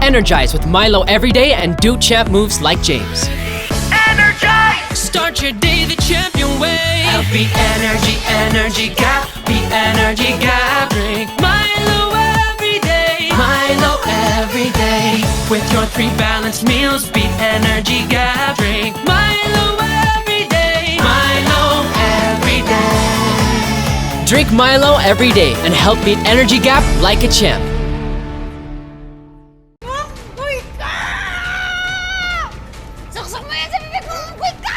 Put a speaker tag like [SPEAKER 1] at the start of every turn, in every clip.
[SPEAKER 1] energized with Milo every day and do champ moves like James.
[SPEAKER 2] Energize!
[SPEAKER 1] Start your day the champion way.
[SPEAKER 2] Help beat energy, energy gap, beat energy gap.
[SPEAKER 1] Drink Milo every day.
[SPEAKER 2] Milo every day. With your 3 balanced meals, beat energy gap.
[SPEAKER 1] Drink Milo every day.
[SPEAKER 2] Milo every day.
[SPEAKER 1] Drink Milo every day and help beat energy gap like a champ.
[SPEAKER 3] Uy ka! Saksak mo yan sa bibig mo! Uy ka!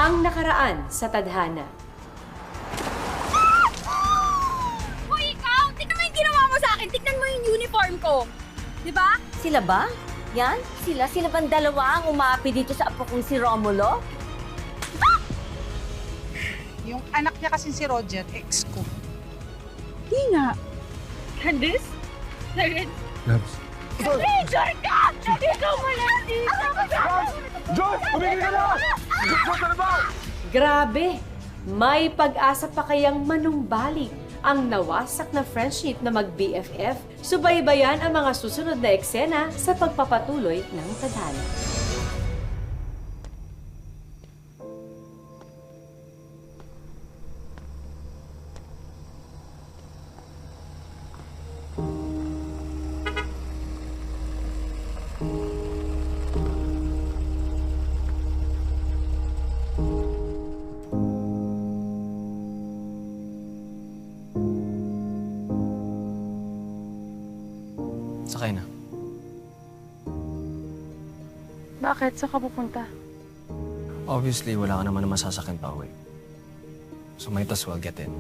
[SPEAKER 4] Ang nakaraan sa tadhana.
[SPEAKER 3] Uy ikaw! Tignan mo yung ginawa mo sa akin! Tignan mo yung uniform ko! Diba?
[SPEAKER 5] Sila ba? Yan? Sila bang dalawa ang umaapi dito sa apo kong si Romulo?
[SPEAKER 6] Yung anak niya kasi si Roger, ex ko.
[SPEAKER 3] Di nga. Candice? Candice?
[SPEAKER 7] Labs.
[SPEAKER 3] Ranger ka! Ikaw mo lang dito!
[SPEAKER 7] Diyos! Humigil ka na! Diyos, ano ba?
[SPEAKER 4] Grabe! May pag-asa pa kayang manumbalik ang nawasak na friendship na mag-BFF. Subaybayan ang mga susunod na eksena sa pagpapatuloy ng tadhana.
[SPEAKER 1] Sakay na.
[SPEAKER 8] Bakit? Saan ka pupunta?
[SPEAKER 1] Obviously, wala ka naman masasakyan pa uwi. So might as well get in.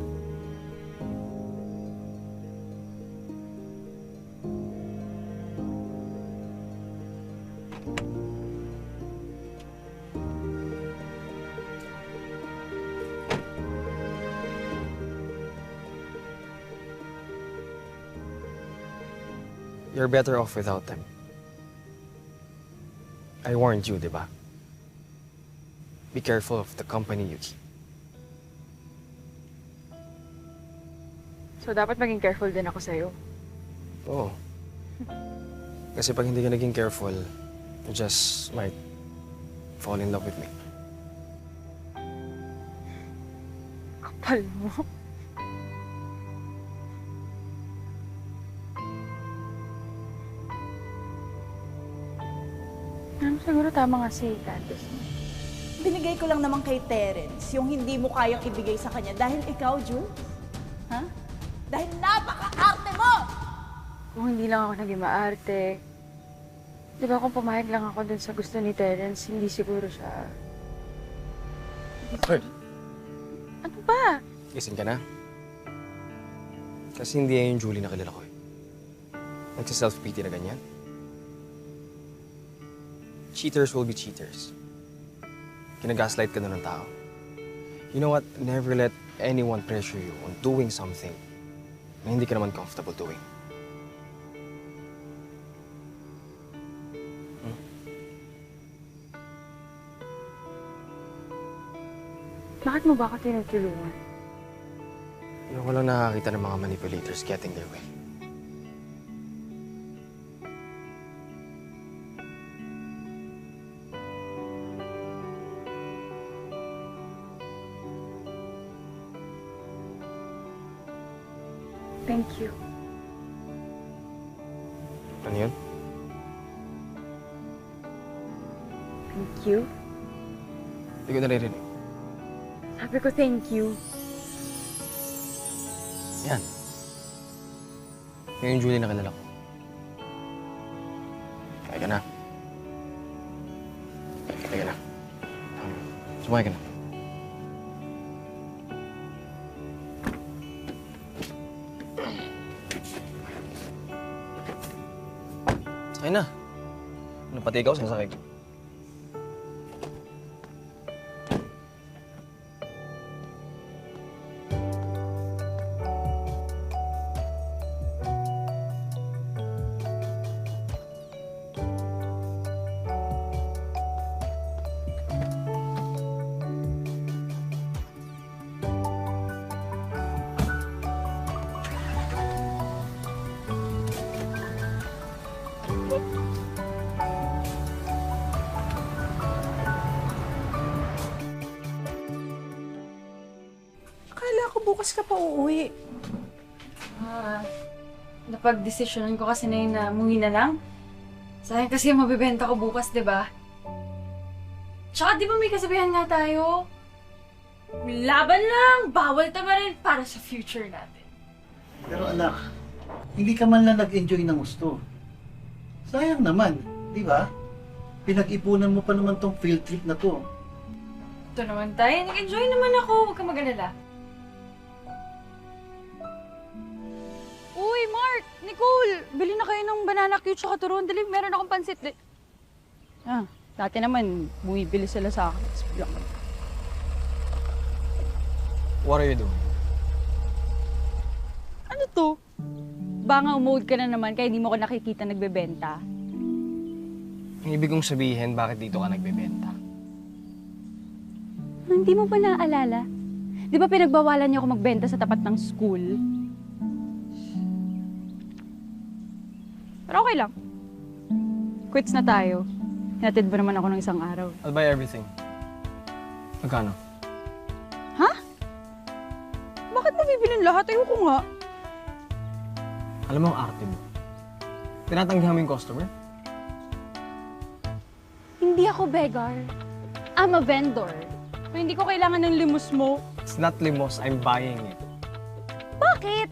[SPEAKER 1] You're better off without them. I warned you, di ba? Be careful of the company you keep.
[SPEAKER 8] So, dapat maging careful din ako sa'yo.
[SPEAKER 1] Oo. Kasi pag hindi ka naging careful, you just might fall in love with me.
[SPEAKER 8] Kapal mo. Siguro tama nga si Candice.
[SPEAKER 9] Binigay ko lang naman kay Terence yung hindi mo kayang ibigay sa kanya dahil ikaw, Jul. Ha? Dahil napaka-arte mo!
[SPEAKER 8] Kung hindi lang ako naging maarte, di ba kung pumayag lang ako dun sa gusto ni Terence, hindi siguro siya...
[SPEAKER 1] Hoy,
[SPEAKER 8] Ano ba?
[SPEAKER 1] gising ka na? Kasi hindi yan yung Julie na kilala ko eh. Nagsa-self-pity na ganyan. Cheaters will be cheaters. Kinagaslight ka na ng tao. You know what? Never let anyone pressure you on doing something na hindi ka naman comfortable doing.
[SPEAKER 8] Bakit mo ba ako tinutulungan?
[SPEAKER 1] Yung walang nakakita ng mga manipulators getting their way.
[SPEAKER 8] Thank you.
[SPEAKER 1] Ano yun?
[SPEAKER 8] Thank you?
[SPEAKER 1] Hindi ko naririnig.
[SPEAKER 8] Sabi ko thank you.
[SPEAKER 1] Yan. Yan yung Julie na kilala ko. Kaya ka na. Kaya ka na. Sumakay ka na. Sakay na. Ano pati ikaw, sinasakay ko.
[SPEAKER 9] bukas ka pa uuwi.
[SPEAKER 8] Napag-desisyonan ko kasi na yun na umuwi na lang. Sayang kasi mabibenta ko bukas, di ba? Tsaka di ba may kasabihan nga tayo? Laban lang! Bawal tamarin para sa future natin.
[SPEAKER 10] Pero anak, hindi ka man lang nag-enjoy ng gusto. Sayang naman, di ba? Pinag-ipunan mo pa naman tong field trip na to.
[SPEAKER 8] Ito naman tayo. Nag-enjoy naman ako. Huwag ka mag-alala.
[SPEAKER 9] Uy, Mark! Nicole! Bili na kayo ng banana cue tsaka turon. Dali, meron akong pansit. Dati naman, bumibili sila sa akin.
[SPEAKER 1] What are you doing?
[SPEAKER 9] Ano to? Baka umuod ka na naman kaya hindi mo ko nakikita nagbebenta.
[SPEAKER 1] Ang ibig kong sabihin, bakit dito ka nagbebenta?
[SPEAKER 9] Hindi mo ba naaalala? Di ba pinagbawalan niyo ako magbenta sa tapat ng school? Pero okay lang. Quits na tayo. Hinatid ba naman ako ng isang araw?
[SPEAKER 1] I'll buy everything. Magkano?
[SPEAKER 9] Ha? Bakit mo bibilin lahat? Ayoko nga.
[SPEAKER 1] Alam mo ang arte mo. Tinatanggihan mo yung customer?
[SPEAKER 9] Hindi ako beggar. I'm a vendor. Pero hindi ko kailangan ng limos mo.
[SPEAKER 1] It's not limos, I'm buying it.
[SPEAKER 9] Bakit?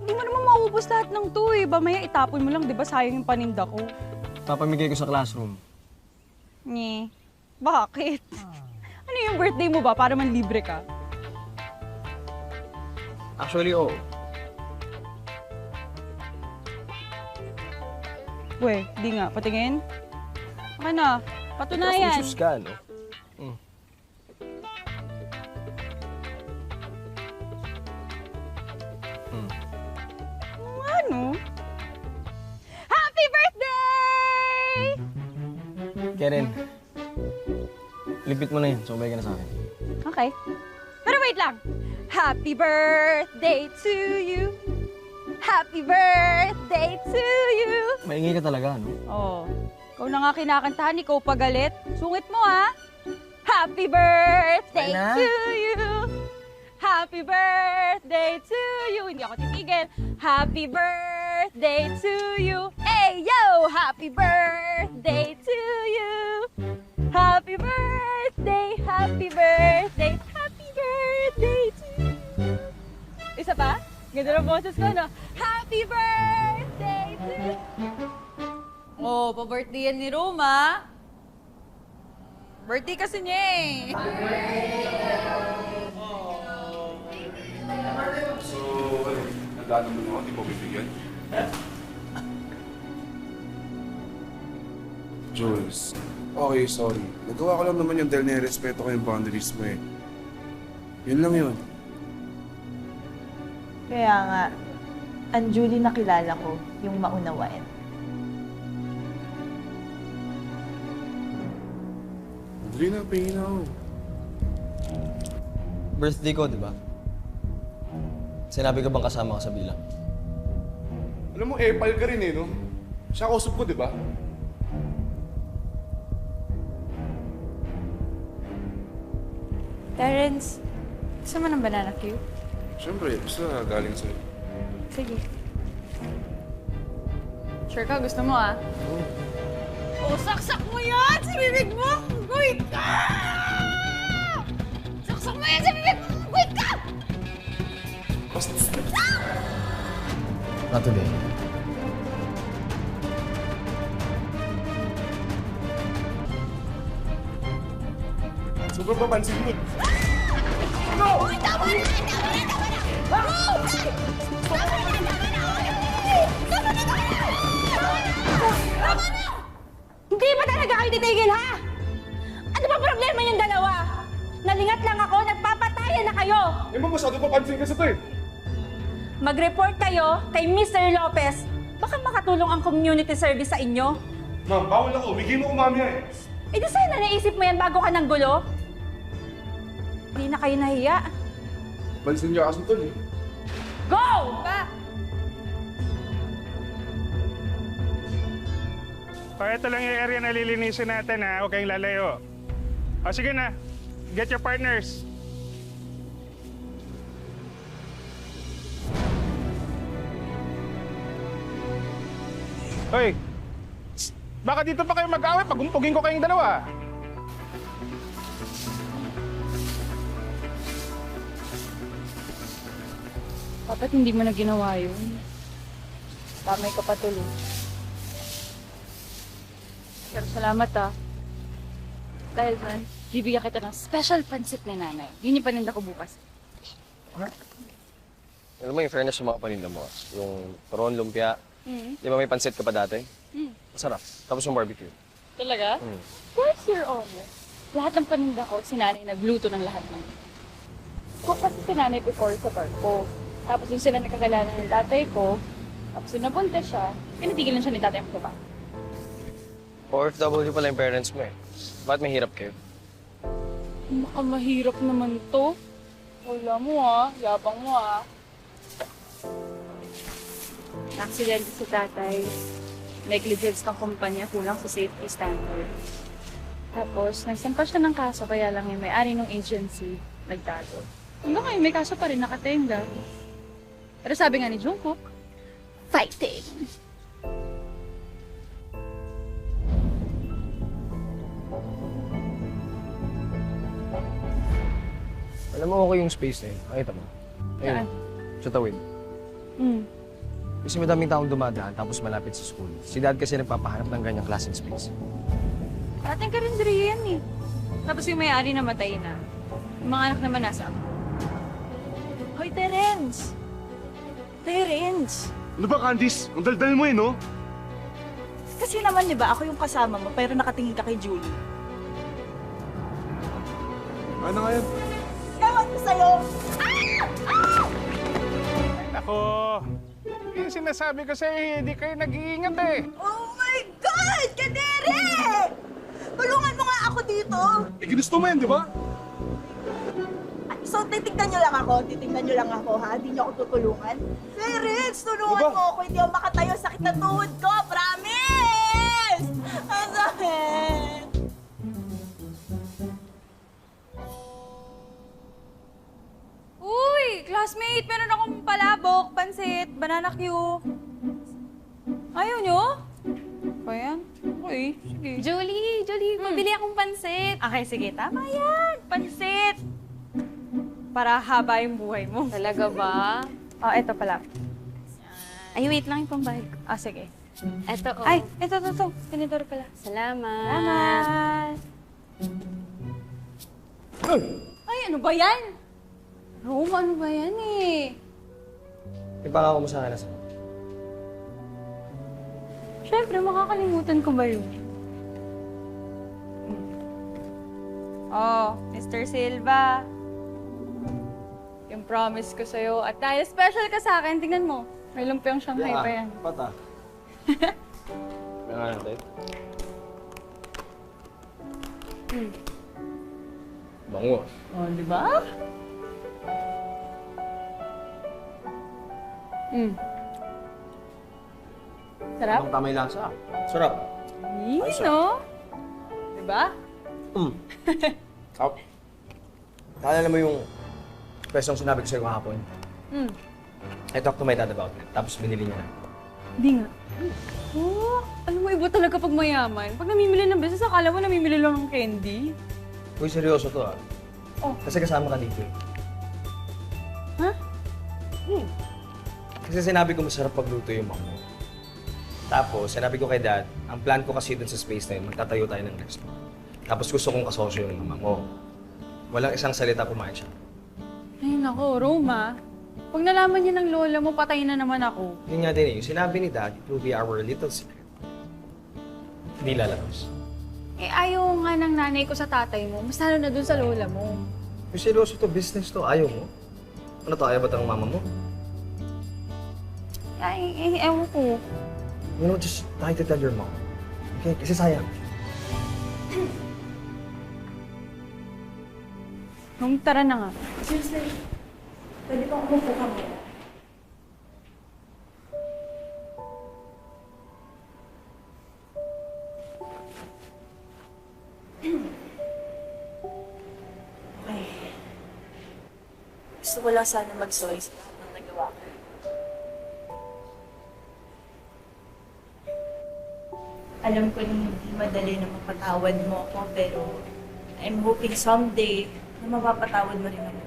[SPEAKER 9] Hindi mo naman maubos lahat ng to eh. Mamaya itapon mo lang, di ba? Sayang yung paninda ko.
[SPEAKER 1] Papamigay ko sa classroom.
[SPEAKER 9] Nye. Bakit? Ano yung birthday mo ba? Para man libre ka?
[SPEAKER 1] Actually, oo.
[SPEAKER 9] Weh, di nga. Patingin. Okay na. Patunayan.
[SPEAKER 1] Sus ka, no?
[SPEAKER 9] Ano? Happy birthday!
[SPEAKER 1] Karen, lipit mo na yan. Sumabay ka na sa akin.
[SPEAKER 9] Okay. Pero wait lang. Happy birthday to you. Happy birthday to you.
[SPEAKER 1] Maingay ka talaga, no?
[SPEAKER 9] Oh. Ikaw na nga kinakantahan, ikaw pagalit. Sungit mo, ha? Happy birthday
[SPEAKER 1] Ay na.
[SPEAKER 9] to you. Happy birthday to you. Hindi ako titigil. Happy birthday to you. Hey, yo! Happy birthday to you. Happy birthday, happy birthday, happy birthday to you. Isa pa? Ganda ng boses ko, no? Happy birthday to you. Oh, pa-birthday yan ni Roma. Birthday kasi niya eh.
[SPEAKER 7] So, nadaan mo naman, di mo bibigyan? Jules, okay, sorry. Nagawa ko lang naman yun dahil nire-respeto ko yung boundaries mo eh. Yun lang yun.
[SPEAKER 5] Kaya nga, ang Julie na kilala ko, yung maunawain.
[SPEAKER 7] Madali na, pahingin ako.
[SPEAKER 1] Birthday ko, di ba? Sinabi ka bang kasama ka sa bilang?
[SPEAKER 7] Alam mo, epal ka rin eh, no? Siya kausap ko, di ba?
[SPEAKER 8] Terence, gusto mo ng banana cue?
[SPEAKER 7] Siyempre, basta galing sa'yo.
[SPEAKER 8] Sige. Sure ka? Gusto mo ah?
[SPEAKER 9] Oh, saksak mo yan sa bibig mo! Wait ka! Saksak mo yan sa bibig mo! Wait ka!
[SPEAKER 1] Not today.
[SPEAKER 7] Sobrang papansin mo.
[SPEAKER 9] Uy, tama na! Tama na! Tama na! Oh! Tama na! Tama na! Tama na! Tama na! Hindi ba talaga kayo titigil, ha? Ano ba problema yung dalawa? Nalingat lang ako, nagpapatayan na kayo!
[SPEAKER 7] Eh, ma'am, masyado papansin ka sa to eh.
[SPEAKER 9] Mag-report kayo kay Mr. Lopez. Baka makatulong ang community service sa inyo.
[SPEAKER 7] Ma'am, bawal ako. Umigay mo ko mamaya eh.
[SPEAKER 9] Eh di sana naisip mo yan bago ka ng gulo? Hindi na kayo nahiya.
[SPEAKER 7] Balisin niyo aso tol eh.
[SPEAKER 9] Go! Pa!
[SPEAKER 11] Ito lang yung area na lilinisin natin ha. Huwag kayong lalayo. O sige na. Get your partners. Hoy! Baka dito pa kayo mag-away pag umpugin ko kayong dalawa.
[SPEAKER 8] Dapat hindi mo na ginawa yun. Tamay ka pa tuloy. Pero salamat ah. Dahil man, bibigyan kita ng special pansit ni nanay. Yun yung paninda ko bukas.
[SPEAKER 1] Alam mo yung fairness sa mga paninda mo. Yung turon, lumpia. Di ba may pansit ka pa dati? Masarap. Tapos yung barbecue.
[SPEAKER 8] Talaga? Of course, Your Honor. Lahat ng paninda ko, si nanay nagluto ng lahat ng. Cook kasi si nanay before sa barko. Tapos yung sila nakakilala ng tatay ko, tapos yung nabunta siya, pinatigilan siya ni tatay ang baba.
[SPEAKER 1] OFW pala yung parents mo eh. Bakit mahirap kayo?
[SPEAKER 8] Baka mahirap naman to. Wala mo ah, yabang mo ah. Aksidente si tatay. Negligence ng kumpanya, kulang sa safety standard. Tapos, nagsampa siya ng kaso, kaya lang yung may-ari ng agency, nagtago. Hanggang ngayon, may kaso pa rin nakatenga. Pero sabi nga ni Jungkook, fighting!
[SPEAKER 1] Alam mo okay yung space na yun. Nakita mo? Ayun. Sa tawid. Kasi madaming taong dumadaan tapos malapit sa school. Si dad kasi nagpapahanap ng ganyang klaseng space.
[SPEAKER 8] Ating karinderiya yan eh. Tapos yung may-ari namatay na. Yung mga anak naman nasa ako.
[SPEAKER 9] Hoy, Terence! Terence!
[SPEAKER 7] Ano ba, Candice? Ang daldal mo eh, no?
[SPEAKER 9] Kasi naman, di ba, ako yung kasama mo, pero nakatingin ka kay Julie.
[SPEAKER 7] Ano nga yan?
[SPEAKER 9] Ewan ko sa'yo!
[SPEAKER 11] Ako, yung sinasabi ko sa'yo, hindi kayo nag-iingat eh.
[SPEAKER 9] Oh my God! Kadere! Tulungan mo nga ako dito!
[SPEAKER 7] Eh, ginusto mo yan, di ba?
[SPEAKER 9] So, titignan nyo lang ako? Titignan nyo lang ako, ha? Hindi nyo ako tutulungan? Terence, tulungan mo ako. Hindi ako makatayo. Sakit na tuhod ko. Promise! Ang sakit!
[SPEAKER 3] Uy! Classmate, meron akong palabok, pansit, banana Q. Ayaw nyo? Pa yan? Okay, sige. Julie, mabili akong pansit. Okay, sige. Tama yan. Pansit. Para haba yung buhay mo.
[SPEAKER 8] Talaga ba?
[SPEAKER 3] Oh, eto pala. Ay, wait lang yung pambayad ko. Ah, sige.
[SPEAKER 8] Eto oh.
[SPEAKER 3] Ay, eto. Ganito pala.
[SPEAKER 8] Salamat.
[SPEAKER 3] Ay, ano ba yan? Rome, ano ba yan eh?
[SPEAKER 1] Ipangako mo sa akin na sa'yo.
[SPEAKER 3] Siyempre, makakalimutan ko ba yun? Oh, Mr. Silva. Yung promise ko sa'yo. At dahil special ka sa akin, tingnan mo. May lumpiang Shanghai pa yan.
[SPEAKER 1] Pata. May nga natin. Bango.
[SPEAKER 3] Oh, di ba? Sarap?
[SPEAKER 1] Anong tama yung lasa? Sarap.
[SPEAKER 3] Yee, no? Di ba?
[SPEAKER 1] Kaalala mo yung presong sinabi ko sa'yo kahapon? I talked to my dad about it, tapos binili niya na.
[SPEAKER 3] Hindi nga. Oh, alam mo, iba talaga pag mayaman. Pag namimili ng beses, akala mo namimili lang ng candy.
[SPEAKER 1] Uy, seryoso to ah.
[SPEAKER 3] Oh.
[SPEAKER 1] Kasi kasama ka dito eh.
[SPEAKER 3] Ha?
[SPEAKER 1] Kasi sinabi ko masarap pagluto yung mom mo. Tapos, sinabi ko kay dad, ang plan ko kasi dun sa space na yun, magtatayo tayo ng restaurant. Tapos gusto kong kasosyo yung mama mo. Walang isang salita pumayag siya.
[SPEAKER 3] Ay, nako, Roma. Pag nalaman niya ng lola mo, patay na naman ako.
[SPEAKER 1] Yun nga din eh, yung sinabi ni dad, it will be our little secret. Hindi lalabas.
[SPEAKER 3] Eh, ayaw nga ng nanay ko sa tatay mo, mas lalo na dun sa lola mo.
[SPEAKER 1] Yung seryoso to, business to, ayaw mo? Ano to, ayaw ba ng mama mo?
[SPEAKER 3] Ay, ewan ko.
[SPEAKER 1] You know, just try to tell your mom. Okay? Kasi sayang.
[SPEAKER 3] Nung tara na nga.
[SPEAKER 9] Seriously, pwede bang umupo ka muna? Okay. Gusto ko lang sana mag-sorry sa lahat ng nagawa ko. Alam ko na hindi madali na mapatawad mo ako, pero I'm hoping someday na mapapatawad mo rin ako.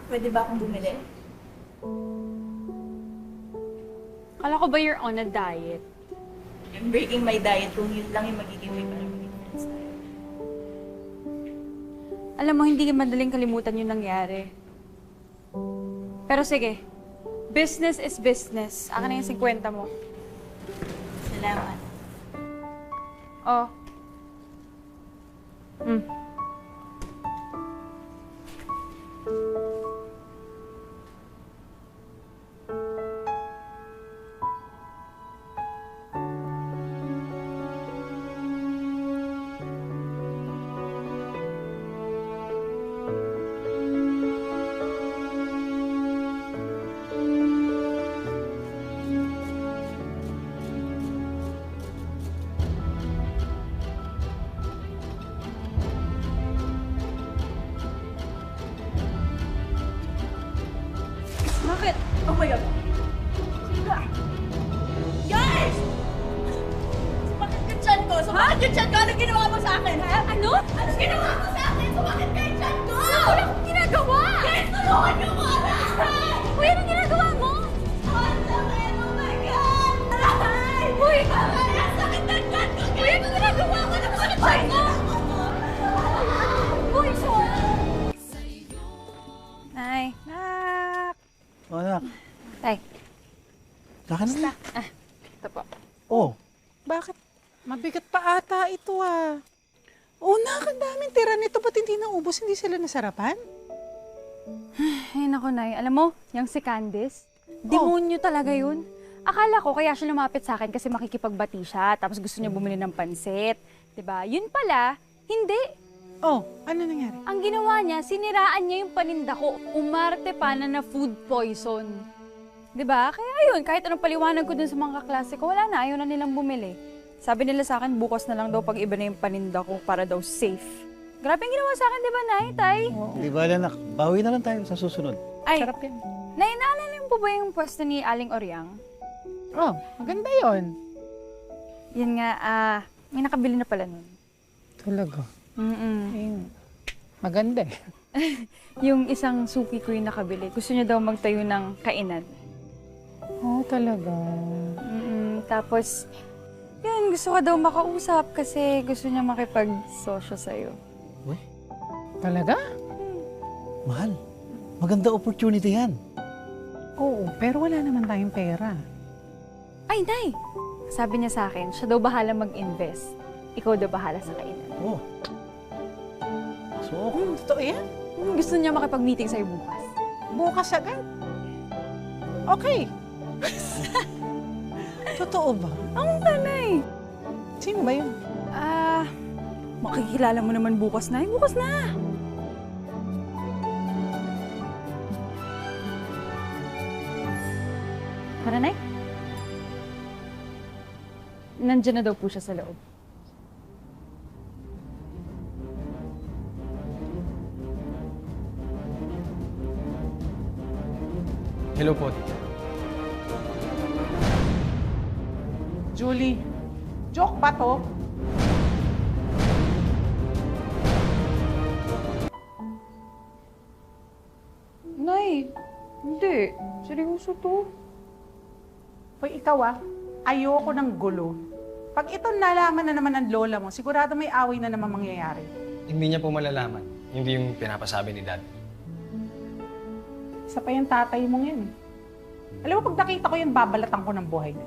[SPEAKER 9] Pwede ba akong bumili?
[SPEAKER 3] Kala ko ba you're on a diet?
[SPEAKER 9] I'm breaking my diet kung yun lang yung magiging way para maging friends tayo.
[SPEAKER 3] Alam mo, hindi madaling kalimutan yung nangyari. Pero sige, business is business. Akin na yung 50 mo.
[SPEAKER 9] Salamat.
[SPEAKER 3] Oh.
[SPEAKER 9] Bakit? Oh my God! Sila! Guys! Sumakit yung tiyan ko! Sumakit yung tiyan ko! Anong ginawa mo sa akin, ha? Ano? Anong ginawa mo sa akin? Sumakit ka yung tiyan ko! Wala akong ginagawa! Guys, tulungan niyo ko! Aray! Uy, anong ginagawa mo? Ang sakit! Oh my God! Aray! Uy! Aray! Ang sakit ng tiyan ko! Uy, anong ginagawa mo? Napakit tiyan ko! Uy, sorry!
[SPEAKER 3] Nay.
[SPEAKER 10] O anak,
[SPEAKER 3] Tay.
[SPEAKER 10] saka na.
[SPEAKER 3] Ito po.
[SPEAKER 6] Oh, bakit? Mabigat pa ata ito ah. Nak, ang daming tira nito. Ba't hindi naubos? Hindi sila nasarapan?
[SPEAKER 3] Ay, naku, Nay. Alam mo, yung si Candice, demonyo talaga yun. Akala ko kaya siya lumapit sa akin kasi makikipagbati siya, tapos gusto niya bumili ng pansit. Diba? Yun pala, hindi.
[SPEAKER 6] Oh, ano nangyari?
[SPEAKER 3] Ang ginawa niya, siniraan niya yung paninda ko. Umarte pa na food poison. 'Di ba? Kaya ayun, kahit anong paliwanag ko dun sa mga kaklase ko, wala na, ayaw na nilang bumili. Sabi nila sa akin, bukas na lang daw pag iba na yung paninda ko para daw safe. Grabe ang ginawa sa akin, 'di ba, Nay, Tay?
[SPEAKER 10] Di ba, anak? Bawi na lang tayo sa susunod.
[SPEAKER 3] Ay,
[SPEAKER 6] Sarap yan.
[SPEAKER 3] Nay, naalala mo po ba yung pwesto ni Aling Oryang?
[SPEAKER 6] Oh, maganda yon.
[SPEAKER 3] Yan nga, may nakabili na pala nun.
[SPEAKER 6] Talaga.
[SPEAKER 3] Mm-mm.
[SPEAKER 6] Maganda eh.
[SPEAKER 3] Yung isang suki ko yung nakabili. Gusto niya daw magtayo ng kainan.
[SPEAKER 6] Oh, talaga.
[SPEAKER 3] Tapos, yun, gusto ka daw makausap kasi gusto niya makipagsosyo sa'yo.
[SPEAKER 10] Uy,
[SPEAKER 6] Talaga?
[SPEAKER 10] mahal. Maganda opportunity yan.
[SPEAKER 6] Oo, pero wala naman tayong pera.
[SPEAKER 3] Ay, Nay! Sabi niya sa akin, siya daw bahala mag-invest. Ikaw daw bahala sa kainan.
[SPEAKER 10] Oh. So,
[SPEAKER 6] Totoo yan?
[SPEAKER 3] Gusto niya makipag-meeting sa'yo bukas.
[SPEAKER 6] Bukas agad? Okay. Totoo ba?
[SPEAKER 3] Ang Nay!
[SPEAKER 6] Sino ba yun?
[SPEAKER 3] Makikilala mo naman bukas, Nay. Bukas na! Tara, Nay. Nandiyan na daw po siya sa loob.
[SPEAKER 1] Hello po.
[SPEAKER 6] Julie, joke ba to?
[SPEAKER 3] Nay, hindi. Seryoso to.
[SPEAKER 6] Hoy, ikaw ayoko ng gulo. Pag ito nalaman na naman ng lola mo, sigurado may away na naman mangyayari.
[SPEAKER 1] Hindi niya po malalaman. Hindi yung pinapasabi ni Dad.
[SPEAKER 6] Isa pa yung tatay mong yan. Alam mo, pag nakita ko yan, babalatan ko ng buhay na.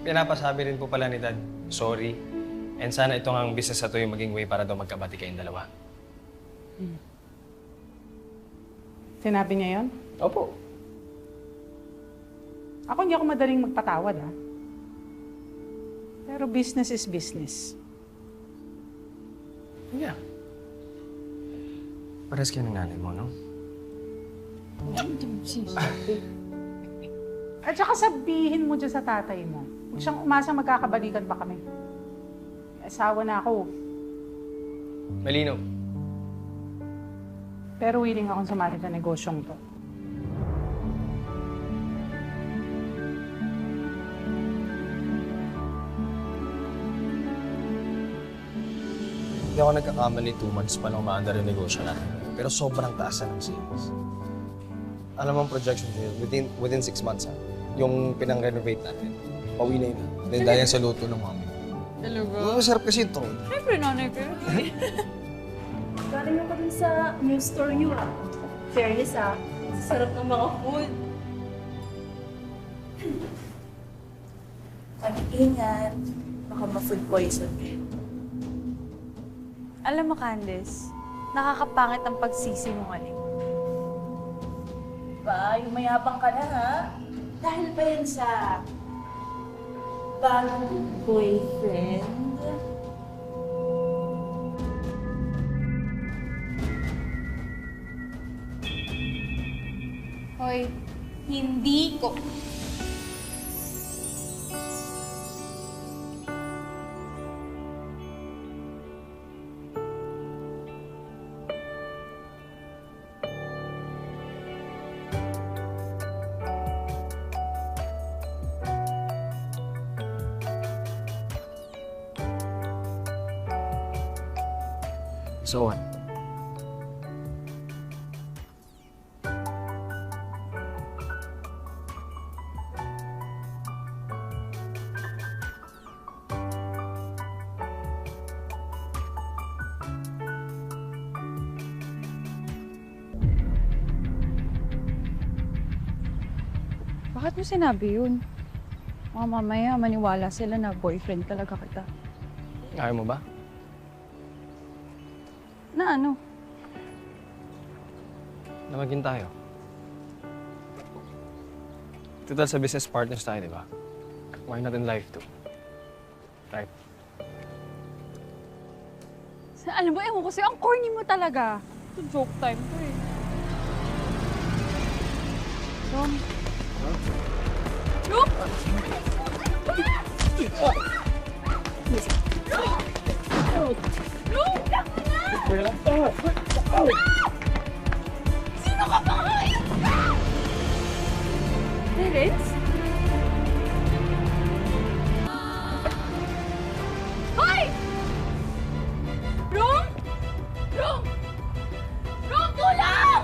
[SPEAKER 1] Pinapasabi rin po pala ni Dad, sorry. And sana ito ang business na to yung maging way para daw magkabati kayong dalawa.
[SPEAKER 6] Sinabi niya yon?
[SPEAKER 1] Opo.
[SPEAKER 6] Ako hindi ako madaling magpatawad, Pero business is business.
[SPEAKER 1] Yeah. Pares kayo ng nanay mo, no?
[SPEAKER 6] At saka sabihin mo dyan sa tatay mo, huwag siyang umasang magkakabalikan pa kami. May asawa na ako,
[SPEAKER 1] Malinaw.
[SPEAKER 6] pero willing akong sumali sa negosyong to.
[SPEAKER 1] Hindi ako nagkakamali, 2 months pa lang maandar yung negosyo natin. Pero sobrang taas na ng sales. Alam mo ang projection nyo, within 6 months yung pinang-renovate natin. Pauwi na yun. Then dahil sa luto ng mami.
[SPEAKER 3] Talaga?
[SPEAKER 1] Masarap kasi ito.
[SPEAKER 3] Siyempre, nanay ko.
[SPEAKER 4] Galing ako dun sa new store niyo ah. Fairness ah. Sarap ng mga food.
[SPEAKER 12] Mag-ingat. Baka ma-food poison.
[SPEAKER 3] Alam mo, Candice, nakakapangit ang pagsisinungaling.
[SPEAKER 12] Ba, yung mayabang ka na ha? Dahil ba yan sa bagong boyfriend?
[SPEAKER 3] Hoy, hindi ko.
[SPEAKER 1] So what?
[SPEAKER 3] Bakit mo sinabi yun? Mga mamaya, maniwala sila na boyfriend talaga kita.
[SPEAKER 1] Ayaw mo ba?
[SPEAKER 3] Na ano?
[SPEAKER 1] Na maging tayo. Total sa business partners tayo, di ba? Why not in life too? Right?
[SPEAKER 3] Alam mo, ewan ko sa'yo, ang corny mo talaga. Ito joke time to eh. Rom? Rom?
[SPEAKER 12] Sino ka ba? Ayun ka!
[SPEAKER 3] Terence?
[SPEAKER 12] Hoy! Rom? Rom! Rom, tulong!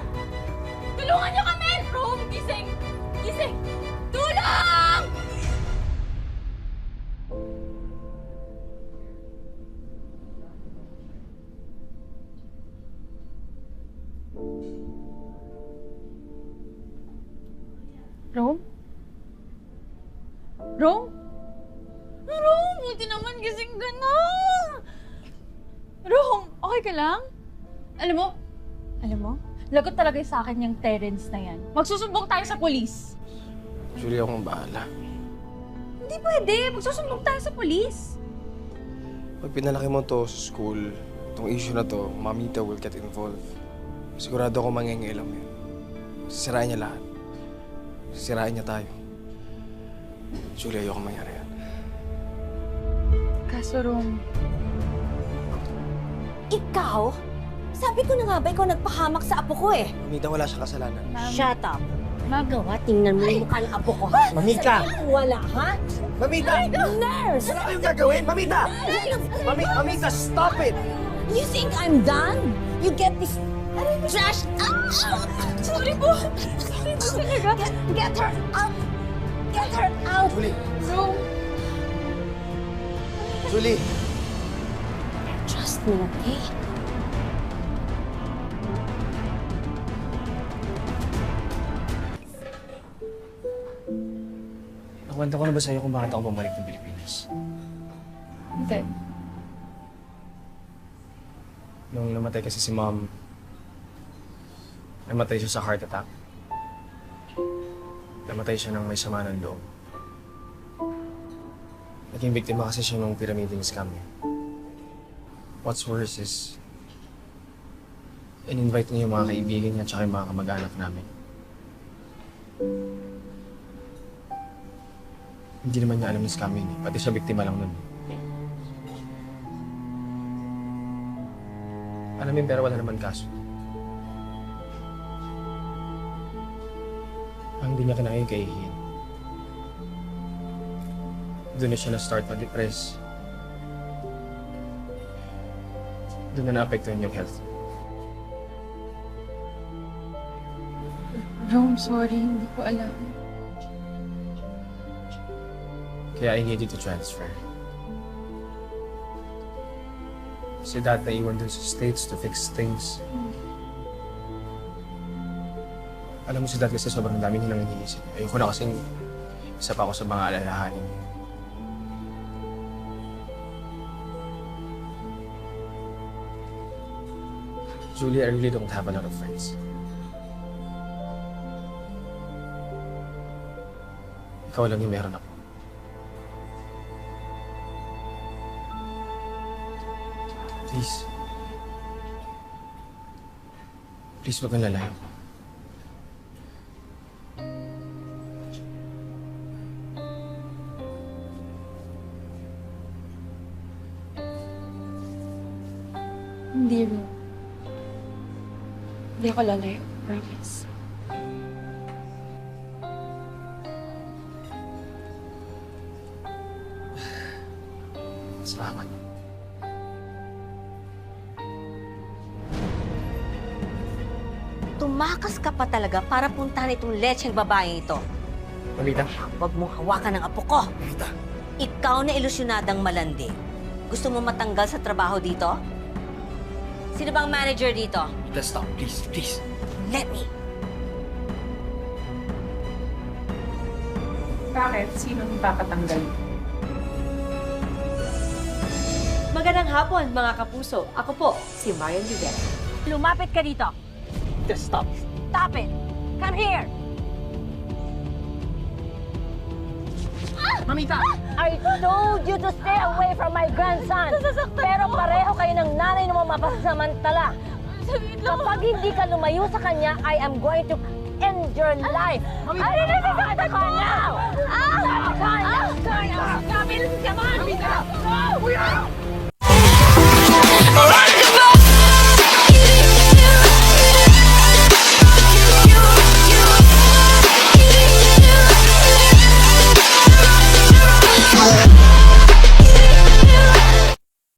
[SPEAKER 12] Tulungan niyo kami! Rom, gising! Gising! Tulong!
[SPEAKER 3] Rom? Rom? Rom, buti naman gising ka na! Rom, okay ka lang? Alam mo, lagot talaga sa akin yung Terence na yan. Magsusumbong tayo sa polis.
[SPEAKER 1] Julie, akong bahala.
[SPEAKER 3] Hindi pwede, magsusumbong tayo sa polis.
[SPEAKER 1] Pag pinalaki mo to sa school, itong issue na to, Mamita will get involved. Sigurado ako mangingilam yun. Sisirain niya lahat. Sisirain niya tayo. Julie, ayoko mangyari yan.
[SPEAKER 3] Kaso, Rom,
[SPEAKER 5] Ikaw? Sabi ko na nga ba ikaw nagpahamak sa apo ko eh.
[SPEAKER 1] Mamita, wala siya kasalanan.
[SPEAKER 5] Shut up. Magawa, tingnan mo yung mukha ng apo ko.
[SPEAKER 1] Mamita!
[SPEAKER 5] Wala, ha?
[SPEAKER 1] Mamita!
[SPEAKER 5] Nurse!
[SPEAKER 1] Wala kayong gagawin! Mamita! Mamita, stop it!
[SPEAKER 5] You think I'm done? You get this trash out! Sorry po! Sorry po talaga. Get her out! Get her out!
[SPEAKER 1] Julie!
[SPEAKER 5] Rom!
[SPEAKER 1] Julie!
[SPEAKER 5] Trust me, okay?
[SPEAKER 1] Nakwento ko na ba sa'yo kung bakit ako bumalik ng Pilipinas?
[SPEAKER 3] hindi.
[SPEAKER 1] Nung namatay kasi si Mom, namatay siya sa heart attack. Namatay siya ng may sama ng loob. Naging biktima kasi siya ng pyramiding scam niya. What's worse is, in-invite niya yung mga kaibigan niya at yung mga kamag-anak namin. Hindi naman niya alam yung scam yun eh. Pati siya biktima lang nun. Alam yun, pero wala naman kaso. Ang hindi niya kinaya yung kaihihin. Doon na siya na-start ma-depress. doon na naapektuhan yung health.
[SPEAKER 8] Bro, I'm sorry. Hindi ko alam.
[SPEAKER 1] Kaya I need you to transfer. Si Dad naiwan dun sa States to fix things. Alam mo si Dad kasi sobrang dami nilang iniisip. Ayoko na kasing isa pa ako sa mga alalahanin. Julie, I really don't have a lot of friends. Ikaw lang yung meron ako. Please. Please, wag kang lalayo.
[SPEAKER 8] Hindi, Ro. Hindi ako lalayo. Promise.
[SPEAKER 1] Salamat.
[SPEAKER 5] Tumakas ka pa talaga para puntahan itong lecheng babaeng ito.
[SPEAKER 1] Mamita.
[SPEAKER 5] Huwag mong hawakan ang apo ko. Ikaw na ilusyonadang malandi. Gusto mo matanggal sa trabaho dito? Sino bang manager dito?
[SPEAKER 1] Mamita, stop. Please, please.
[SPEAKER 5] Let me.
[SPEAKER 6] Bakit? Sinong papatanggal?
[SPEAKER 4] Magandang hapon, mga kapuso. Ako po, si Marian Rivera.
[SPEAKER 5] Lumapit ka dito.
[SPEAKER 1] Just stop.
[SPEAKER 5] Stop it. Come here.
[SPEAKER 1] Mamita!
[SPEAKER 5] I told you to stay away from my grandson. Pero pareho kayo ng nanay mo mapasamantala. Kapag hindi ka lumayo sa kanya, I am going to end your life. I really got the car now. Stop it! Come on! Come on!